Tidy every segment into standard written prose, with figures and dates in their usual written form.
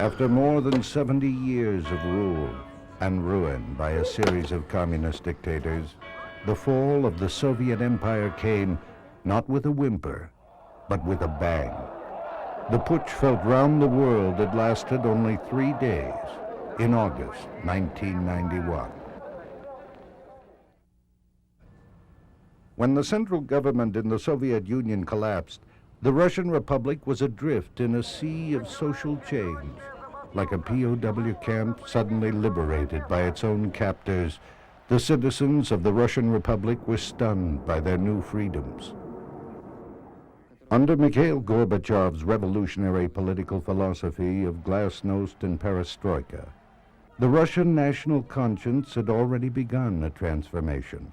After more than 70 years of rule and ruin by a series of communist dictators, the fall of the Soviet Empire came not with a whimper, but with a bang. The Putsch felt round the world it lasted only 3 days, in August 1991. When the central government in the Soviet Union collapsed, the Russian Republic was adrift in a sea of social change, like a POW camp suddenly liberated by its own captors. The citizens of the Russian Republic were stunned by their new freedoms. Under Mikhail Gorbachev's revolutionary political philosophy of glasnost and perestroika, the Russian national conscience had already begun a transformation.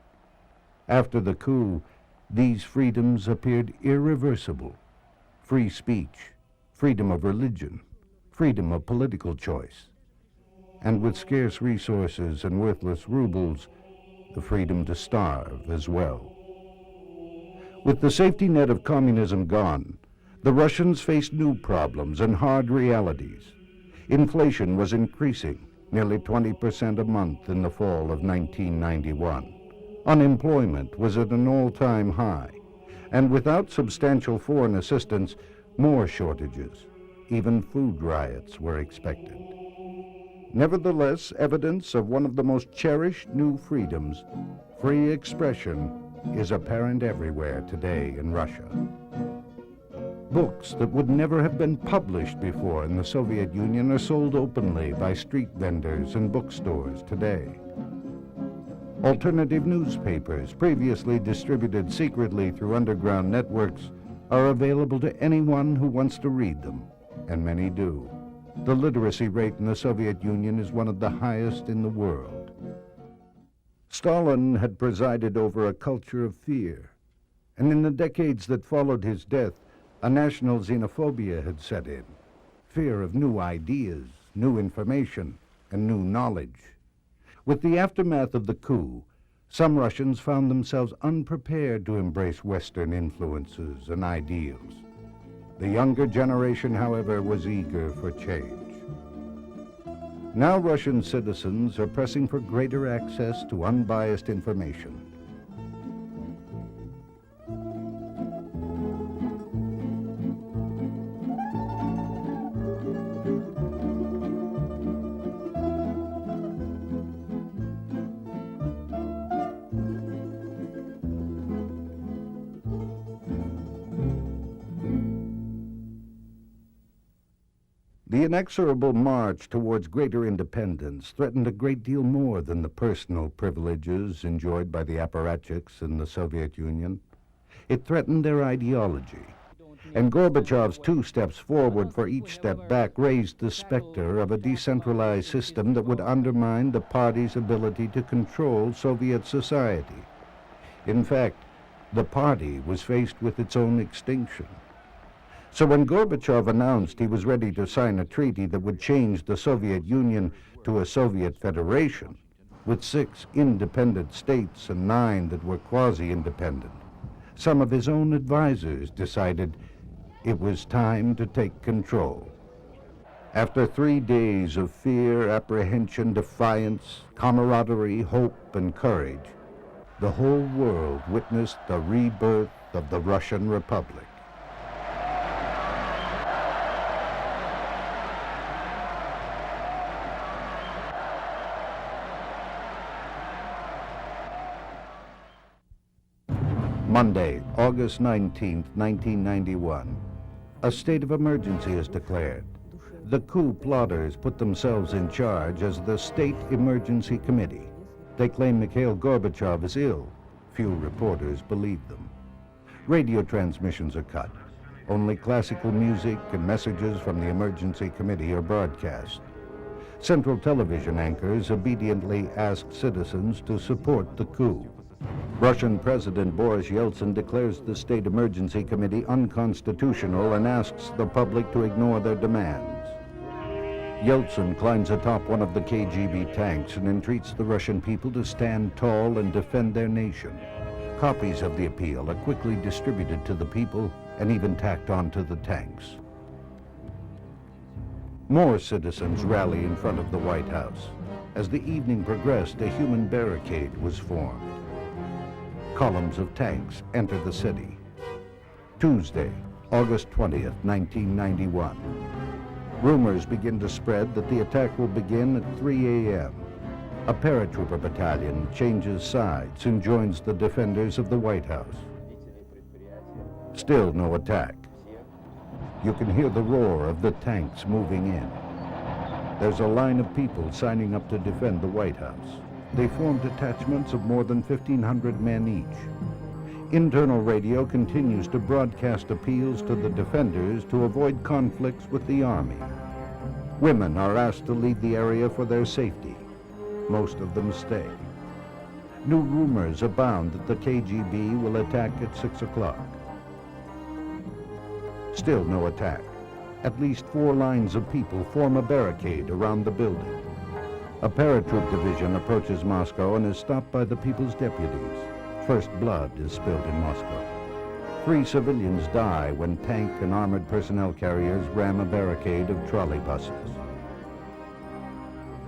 After the coup, these freedoms appeared irreversible. Free speech, freedom of religion, freedom of political choice, and with scarce resources and worthless rubles, the freedom to starve as well. With the safety net of communism gone, the Russians faced new problems and hard realities. Inflation was increasing, nearly 20% a month in the fall of 1991. Unemployment was at an all-time high, and without substantial foreign assistance, more shortages, even food riots were expected. Nevertheless, evidence of one of the most cherished new freedoms, free expression, is apparent everywhere today in Russia. Books that would never have been published before in the Soviet Union are sold openly by street vendors and bookstores today. Alternative newspapers, previously distributed secretly through underground networks, are available to anyone who wants to read them, and many do. The literacy rate in the Soviet Union is one of the highest in the world. Stalin had presided over a culture of fear, and in the decades that followed his death, a national xenophobia had set in. Fear of new ideas, new information, and new knowledge. With the aftermath of the coup, some Russians found themselves unprepared to embrace Western influences and ideals. The younger generation, however, was eager for change. Now Russian citizens are pressing for greater access to unbiased information. The inexorable march towards greater independence threatened a great deal more than the personal privileges enjoyed by the apparatchiks in the Soviet Union. It threatened their ideology, and Gorbachev's 2 steps forward for each step back raised the specter of a decentralized system that would undermine the party's ability to control Soviet society. In fact, the party was faced with its own extinction. So when Gorbachev announced he was ready to sign a treaty that would change the Soviet Union to a Soviet Federation, with 6 independent states and 9 that were quasi-independent, some of his own advisors decided it was time to take control. After 3 days of fear, apprehension, defiance, camaraderie, hope, and courage, the whole world witnessed the rebirth of the Russian Republic. Monday, August 19, 1991. A state of emergency is declared. The coup plotters put themselves in charge as the State Emergency Committee. They claim Mikhail Gorbachev is ill. Few reporters believe them. Radio transmissions are cut. Only classical music and messages from the Emergency Committee are broadcast. Central television anchors obediently ask citizens to support the coup. Russian President Boris Yeltsin declares the State Emergency Committee unconstitutional and asks the public to ignore their demands. Yeltsin climbs atop one of the KGB tanks and entreats the Russian people to stand tall and defend their nation. Copies of the appeal are quickly distributed to the people and even tacked onto the tanks. More citizens rally in front of the White House. As the evening progressed, a human barricade was formed. Columns of tanks enter the city. Tuesday, August 20th, 1991. Rumors begin to spread that the attack will begin at 3 a.m. A paratrooper battalion changes sides and joins the defenders of the White House. Still no attack. You can hear the roar of the tanks moving in. There's a line of people signing up to defend the White House. They form detachments of more than 1,500 men each. Internal radio continues to broadcast appeals to the defenders to avoid conflicts with the army. Women are asked to leave the area for their safety. Most of them stay. New rumors abound that the KGB will attack at 6 o'clock. Still no attack. At least 4 lines of people form a barricade around the building. A paratroop division approaches Moscow and is stopped by the people's deputies. First blood is spilled in Moscow. 3 civilians die when tank and armored personnel carriers ram a barricade of trolley buses.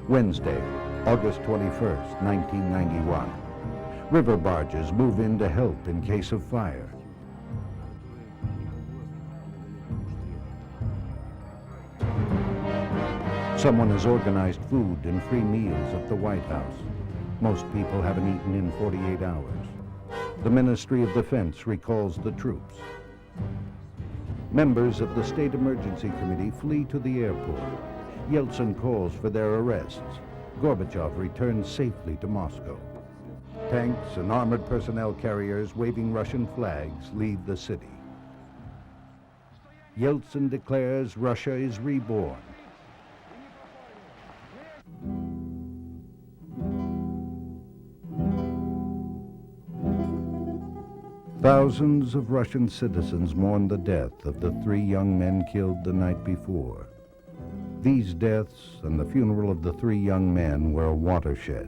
Wednesday, August 21st, 1991. River barges move in to help in case of fire. Someone has organized food and free meals at the White House. Most people haven't eaten in 48 hours. The Ministry of Defense recalls the troops. Members of the State Emergency Committee flee to the airport. Yeltsin calls for their arrests. Gorbachev returns safely to Moscow. Tanks and armored personnel carriers waving Russian flags leave the city. Yeltsin declares Russia is reborn. Thousands of Russian citizens mourn the death of the 3 young men killed the night before. These deaths and the funeral of the 3 young men were a watershed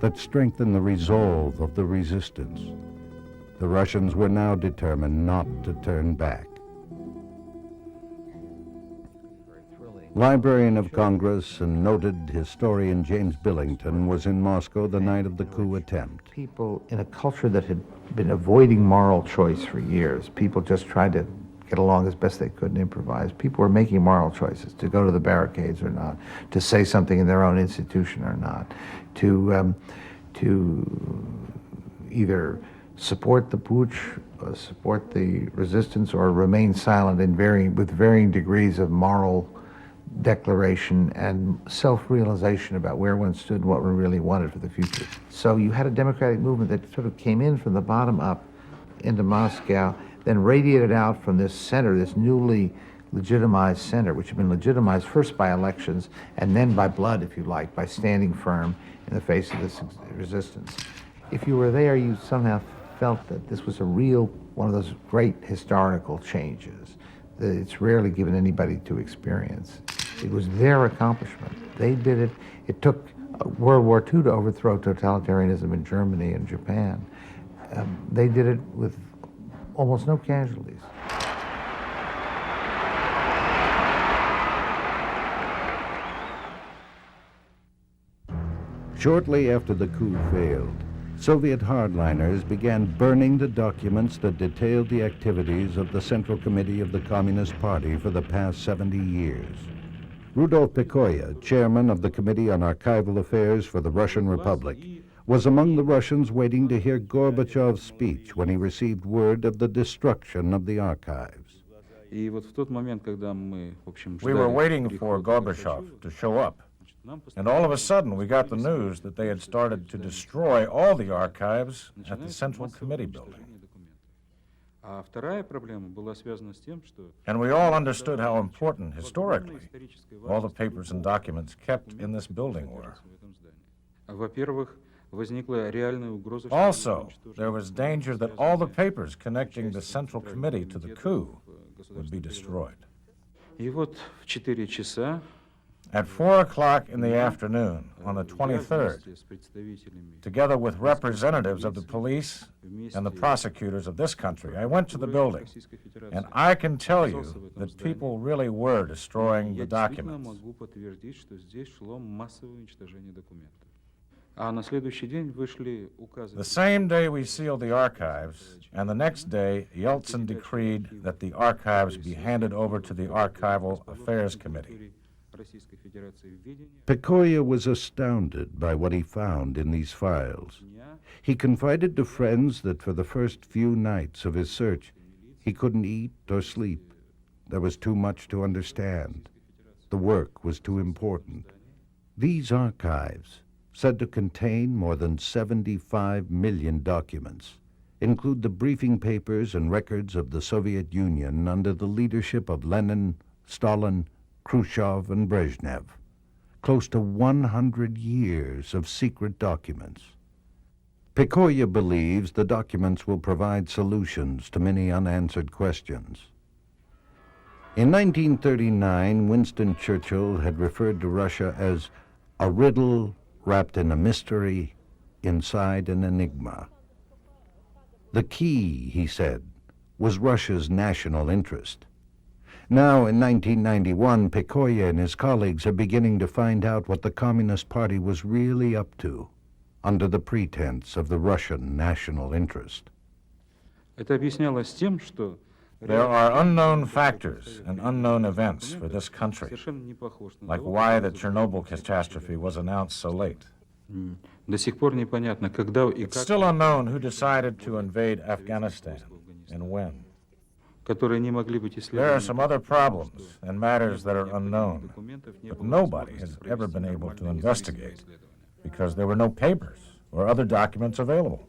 that strengthened the resolve of the resistance. The Russians were now determined not to turn back. Librarian of Congress and noted historian James Billington was in Moscow the night of the coup attempt. People in a culture that had been avoiding moral choice for years, people just tried to get along as best they could and improvise. People were making moral choices, to go to the barricades or not, to say something in their own institution or not, to either support the Putsch, support the resistance, or remain silent with varying degrees of moral declaration and self-realization about where one stood and what one really wanted for the future. So you had a democratic movement that sort of came in from the bottom up into Moscow, then radiated out from this center, this newly legitimized center, which had been legitimized first by elections and then by blood, if you like, by standing firm in the face of this resistance. If you were there, you somehow felt that this was one of those great historical changes that it's rarely given anybody to experience. It was their accomplishment. They did it. It took World War II to overthrow totalitarianism in Germany and Japan. They did it with almost no casualties. Shortly after the coup failed, Soviet hardliners began burning the documents that detailed the activities of the Central Committee of the Communist Party for the past 70 years. Rudolf Pikhoia, chairman of the Committee on Archival Affairs for the Russian Republic, was among the Russians waiting to hear Gorbachev's speech when he received word of the destruction of the archives. We were waiting for Gorbachev to show up. And all of a sudden, we got the news that they had started to destroy all the archives at the Central Committee building. And we all understood how important, historically, all the papers and documents kept in this building were. Also, there was danger that all the papers connecting the Central Committee to the coup would be destroyed. At 4 o'clock in the afternoon on the 23rd, together with representatives of the police and the prosecutors of this country, I went to the building, and I can tell you that people really were destroying the documents. The same day we sealed the archives, and the next day Yeltsin decreed that the archives be handed over to the Archival Affairs Committee. Pikhoia was astounded by what he found in these files. He confided to friends that for the first few nights of his search, he couldn't eat or sleep. There was too much to understand. The work was too important. These archives, said to contain more than 75 million documents, include the briefing papers and records of the Soviet Union under the leadership of Lenin, Stalin, Khrushchev, and Brezhnev. Close to 100 years of secret documents. Pikhoia believes the documents will provide solutions to many unanswered questions. In 1939, Winston Churchill had referred to Russia as a riddle wrapped in a mystery inside an enigma. The key, he said, was Russia's national interest. Now, in 1991, Pikhoia and his colleagues are beginning to find out what the Communist Party was really up to, under the pretense of the Russian national interest. There are unknown factors and unknown events for this country, like why the Chernobyl catastrophe was announced so late. It's still unknown who decided to invade Afghanistan and when. There are some other problems and matters that are unknown, but nobody has ever been able to investigate because there were no papers or other documents available.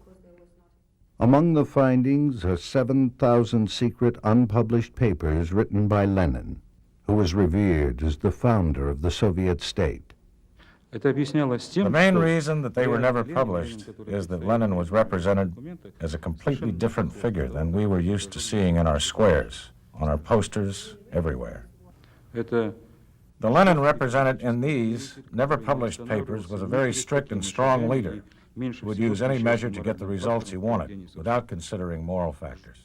Among the findings are 7,000 secret unpublished papers written by Lenin, who was revered as the founder of the Soviet state. The main reason that they were never published is that Lenin was represented as a completely different figure than we were used to seeing in our squares, on our posters, everywhere. The Lenin represented in these never published papers was a very strict and strong leader who would use any measure to get the results he wanted without considering moral factors.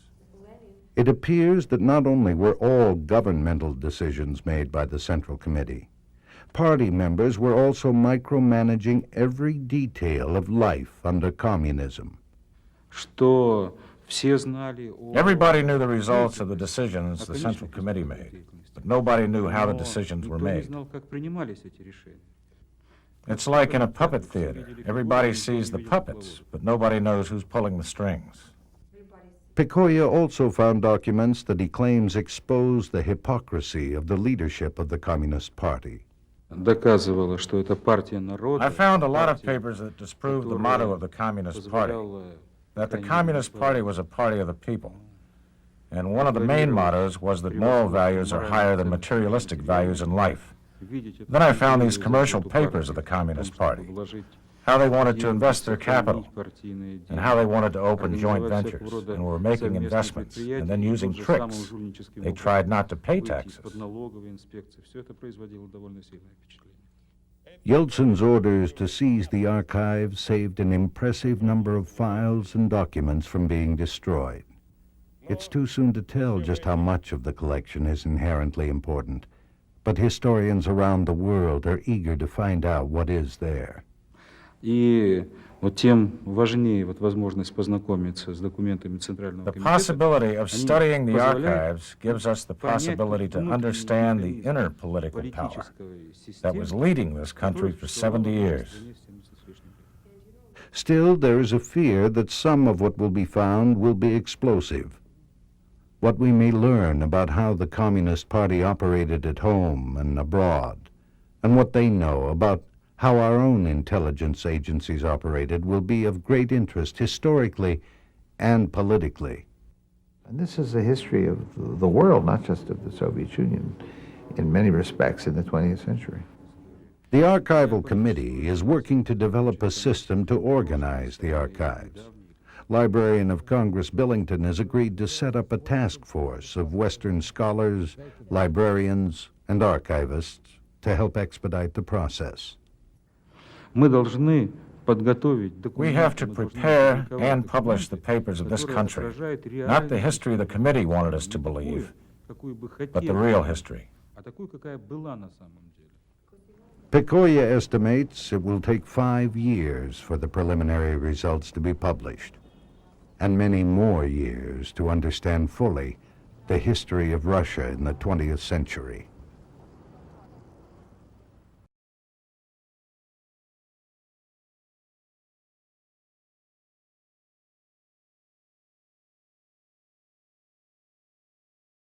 It appears that not only were all governmental decisions made by the Central Committee, party members were also micromanaging every detail of life under communism. Everybody knew the results of the decisions the Central Committee made, but nobody knew how the decisions were made. It's like in a puppet theater. Everybody sees the puppets, but nobody knows who's pulling the strings. Pikhoia also found documents that he claims expose the hypocrisy of the leadership of the Communist Party. I found a lot of papers that disproved the motto of the Communist Party, that the Communist Party was a party of the people. And one of the main mottos was that moral values are higher than materialistic values in life. Then I found these commercial papers of the Communist Party, how they wanted to invest their capital, and how they wanted to open joint ventures, and were making investments, and then using tricks. They tried not to pay taxes. Yeltsin's orders to seize the archives saved an impressive number of files and documents from being destroyed. It's too soon to tell just how much of the collection is inherently important, but historians around the world are eager to find out what is there. The possibility of studying the archives gives us the possibility to understand the inner political power that was leading this country for 70 years. Still, there is a fear that some of what will be found will be explosive. What we may learn about how the Communist Party operated at home and abroad, and what they know about how our own intelligence agencies operated, will be of great interest historically and politically. And this is a history of the world, not just of the Soviet Union, in many respects in the 20th century. The Archival Committee is working to develop a system to organize the archives. Librarian of Congress Billington has agreed to set up a task force of Western scholars, librarians, and archivists to help expedite the process. We have to prepare and publish the papers of this country, not the history the committee wanted us to believe, but the real history. Pikhoia estimates it will take 5 years for the preliminary results to be published, and many more years to understand fully the history of Russia in the 20th century.